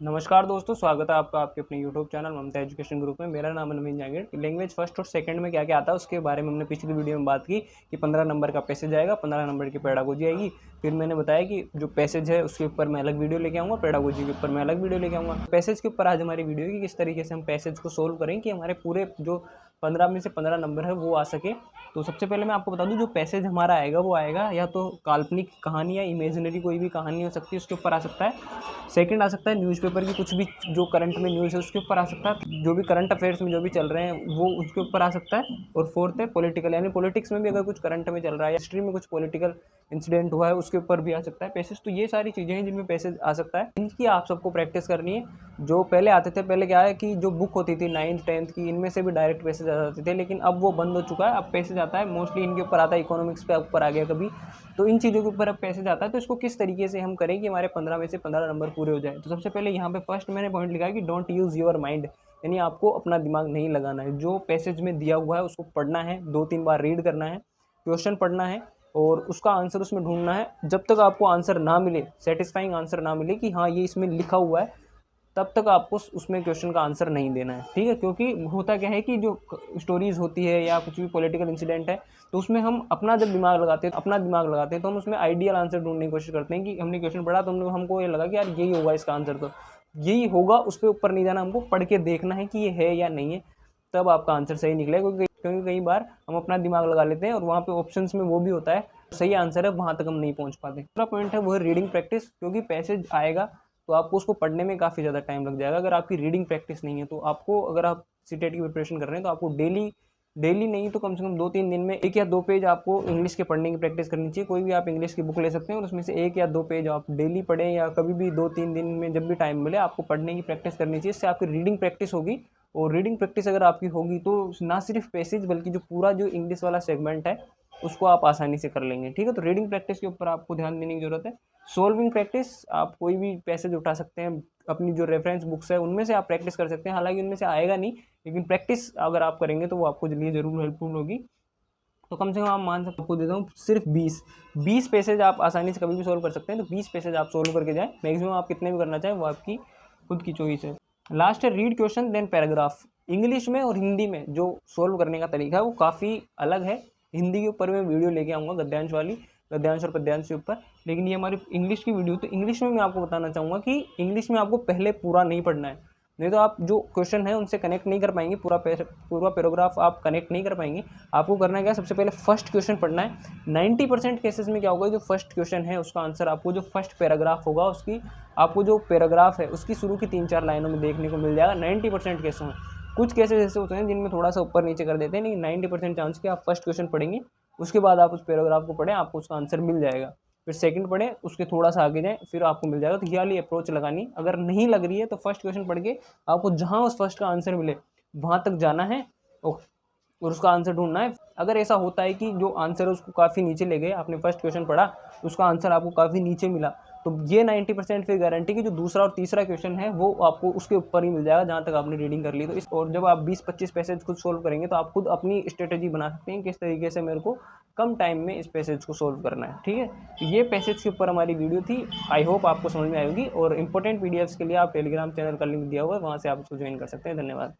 नमस्कार दोस्तों, स्वागत है आपका आपके अपने यूट्यूब चैनल ममता एजुकेशन ग्रुप में। मेरा नाम है नवीन जहांगीर। लैंग्वेज फर्स्ट और सेकंड में क्या क्या आता है उसके बारे में हमने पिछली वीडियो में बात की कि 15 नंबर का पैसेज आएगा, 15 नंबर की पेडागोजी आएगी। फिर मैंने बताया कि जो पैसेज है उसके ऊपर मैं अलग वीडियो लेके आऊँगा, पेडागोजी के ऊपर मैं अलग वीडियो लेके आऊँगा। पैसेज के ऊपर आज हमारी वीडियो है कि किस तरीके से हम पैसेज को सोल्व करें कि हमारे पूरे जो 15 में से 15 नंबर है वो आ सके। तो सबसे पहले मैं आपको बता दूं, जो पैसेज हमारा आएगा वो आएगा या तो काल्पनिक कहानी या इमेजिनरी कोई भी कहानी हो सकती है, उसके ऊपर आ सकता है। सेकंड आ सकता है न्यूज़पेपर की कुछ भी जो करंट में न्यूज़ है उसके ऊपर आ सकता है, जो भी करंट अफेयर्स में जो भी चल रहे हैं वो उसके ऊपर आ सकता है। और फोर्थ है पॉलिटिकल, यानी पॉलिटिक्स में भी अगर कुछ करंट में चल रहा है या हिस्ट्री में कुछ पॉलिटिकल इंसिडेंट हुआ है उसके ऊपर भी आ सकता है पैसेज। तो ये सारी चीज़ें हैं जिनमें पैसेज आ सकता है। इनकी आप सबको प्रैक्टिस करनी है। जो पहले आते थे, पहले क्या है कि जो बुक होती थी 9th 10th की, इनमें से भी डायरेक्ट पैसेज आ जाते थे, लेकिन अब वो बंद हो चुका है। अब पैसेज आता है मोस्टली इनके ऊपर आता है, इकोनॉमिक्स पे ऊपर आ गया कभी, तो इन चीज़ों के ऊपर अब पैसेज आता है। तो इसको किस तरीके से हम करें कि हमारे 15 में से 15 नंबर पूरे हो जाए। तो सबसे पहले यहाँ पे फर्स्ट मैंने पॉइंट लिखा है कि डोंट यूज़ योर माइंड, यानी आपको अपना दिमाग नहीं लगाना है। जो पैसेज में दिया हुआ है उसको पढ़ना है, 2-3 बार रीड करना है, क्वेश्चन पढ़ना है और उसका आंसर उसमें ढूंढना है। जब तक आपको आंसर ना मिले, सेटिस्फाइंग आंसर ना मिले कि हाँ ये इसमें लिखा हुआ है, तब तक आपको उसमें क्वेश्चन का आंसर नहीं देना है, ठीक है। क्योंकि होता क्या है कि जो स्टोरीज होती है या कुछ भी पॉलिटिकल इंसिडेंट है, तो उसमें हम अपना जब दिमाग लगाते हैं, अपना दिमाग लगाते हैं, तो हम उसमें आइडियल आंसर ढूंढने की कोशिश करते हैं कि हमने क्वेश्चन पढ़ा तो हमको ये लगा कि यार यही होगा इसका आंसर, तो यही होगा, उस पर ऊपर नहीं जाना, हमको पढ़ के देखना है कि ये है या नहीं है, तब आपका आंसर सही निकलेगा। क्योंकि कई बार हम अपना दिमाग लगा लेते हैं और वहाँ पे ऑप्शंस में वो भी होता है सही आंसर है, वहाँ तक हम नहीं पहुँच पाते। दूसरा पॉइंट है वो है रीडिंग प्रैक्टिस। क्योंकि पैसेज आएगा तो आपको उसको पढ़ने में काफ़ी ज़्यादा टाइम लग जाएगा अगर आपकी रीडिंग प्रैक्टिस नहीं है। तो आपको, अगर आप सीटेट की प्रिपरेशन कर रहे हैं, तो आपको डेली नहीं तो कम से कम 2-3 दिन में 1 या 2 पेज आपको इंग्लिश के पढ़ने की प्रैक्टिस करनी चाहिए। कोई भी आप इंग्लिश की बुक ले सकते हैं और उसमें से 1 या 2 पेज आप डेली पढ़ें, या कभी भी 2-3 दिन में जब भी टाइम मिले आपको पढ़ने की प्रैक्टिस करनी चाहिए। इससे आपकी रीडिंग प्रैक्टिस होगी, और रीडिंग प्रैक्टिस अगर आपकी होगी तो ना सिर्फ पैसेज बल्कि जो पूरा जो इंग्लिश वाला सेगमेंट है उसको आप आसानी से कर लेंगे, ठीक है। तो रीडिंग प्रैक्टिस के ऊपर आपको ध्यान देने की जरूरत है। सोल्विंग प्रैक्टिस, आप कोई भी पैसेज उठा सकते हैं, अपनी जो रेफरेंस बुक्स है उनमें से आप प्रैक्टिस कर सकते हैं। हालांकि उनमें से आएगा नहीं, लेकिन प्रैक्टिस अगर आप करेंगे तो वो आपको लिए जरूर हेल्पफुल होगी। तो कम से कम आप मान सकते, आपको देता हूँ सिर्फ 20 पैसेज आप आसानी से कभी भी सोल्व कर सकते हैं। तो 20 पैसेज आप सोल्व करके जाएँ। मैक्सिमम आप कितने भी करना चाहें वो आपकी खुद की चॉइस है। लास्ट है read question then paragraph. English में और हिंदी में जो सोल्व करने का तरीका है वो काफ़ी अलग है। हिंदी के ऊपर मैं वीडियो लेके आऊँगा गद्यांश वाली, गद्यांश और पद्यांश के ऊपर, लेकिन ये हमारी इंग्लिश की वीडियो। तो इंग्लिश में मैं आपको बताना चाहूँगा कि इंग्लिश में आपको पहले पूरा नहीं पढ़ना है, नहीं तो आप जो क्वेश्चन है उनसे कनेक्ट नहीं कर पाएंगे, पूरा पैराग्राफ आप कनेक्ट नहीं कर पाएंगे। आपको करना क्या, सबसे पहले फर्स्ट क्वेश्चन पढ़ना है। 90% केसेस में क्या होगा, जो फर्स्ट क्वेश्चन है उसका आंसर आपको, जो फर्स्ट पैराग्राफ होगा उसकी, आपको जो पैराग्राफ है उसकी शुरू की 3-4 लाइनों में देखने को मिल जाएगा 90% केसों में। कुछ केसेस ऐसे होते हैं जिनमें थोड़ा सा ऊपर नीचे कर देते हैं, लेकिन 90% चांस कि आप फर्स्ट क्वेश्चन पढ़ेंगे, उसके बाद आप उस पैराग्राफ को पढ़ें, आपको उसका आंसर मिल जाएगा। फिर सेकंड पढ़ें, उसके थोड़ा सा आगे जाएं, फिर आपको मिल जाएगा। तो ये वाली अप्रोच लगानी। अगर नहीं लग रही है तो फर्स्ट क्वेश्चन पढ़ के आपको जहाँ उस फर्स्ट का आंसर मिले वहाँ तक जाना है और उसका आंसर ढूंढना है। अगर ऐसा होता है कि जो आंसर है उसको काफ़ी नीचे ले गए, आपने फर्स्ट क्वेश्चन पढ़ा, उसका आंसर आपको काफ़ी नीचे मिला, तो ये 90% फिर गारंटी कि जो दूसरा और तीसरा क्वेश्चन है वो आपको उसके ऊपर ही मिल जाएगा जहाँ तक आपने रीडिंग कर ली। तो इस, और जब आप 20-25 पैसेज खुद सोल्व करेंगे तो आप खुद अपनी स्ट्रेटेजी बना सकते हैं किस तरीके से मेरे को कम टाइम में इस पैसेज को सोल्व करना है, ठीक है। तो ये पैसेज के ऊपर हमारी वीडियो थी। आई होप आपको समझ में आएगी। और इंपॉर्टेंट पीडीएफ्स के लिए आप टेलीग्राम चैनल का लिंक दिया हुआ है, वहाँ से आप उसको ज्वाइन कर सकते हैं। धन्यवाद।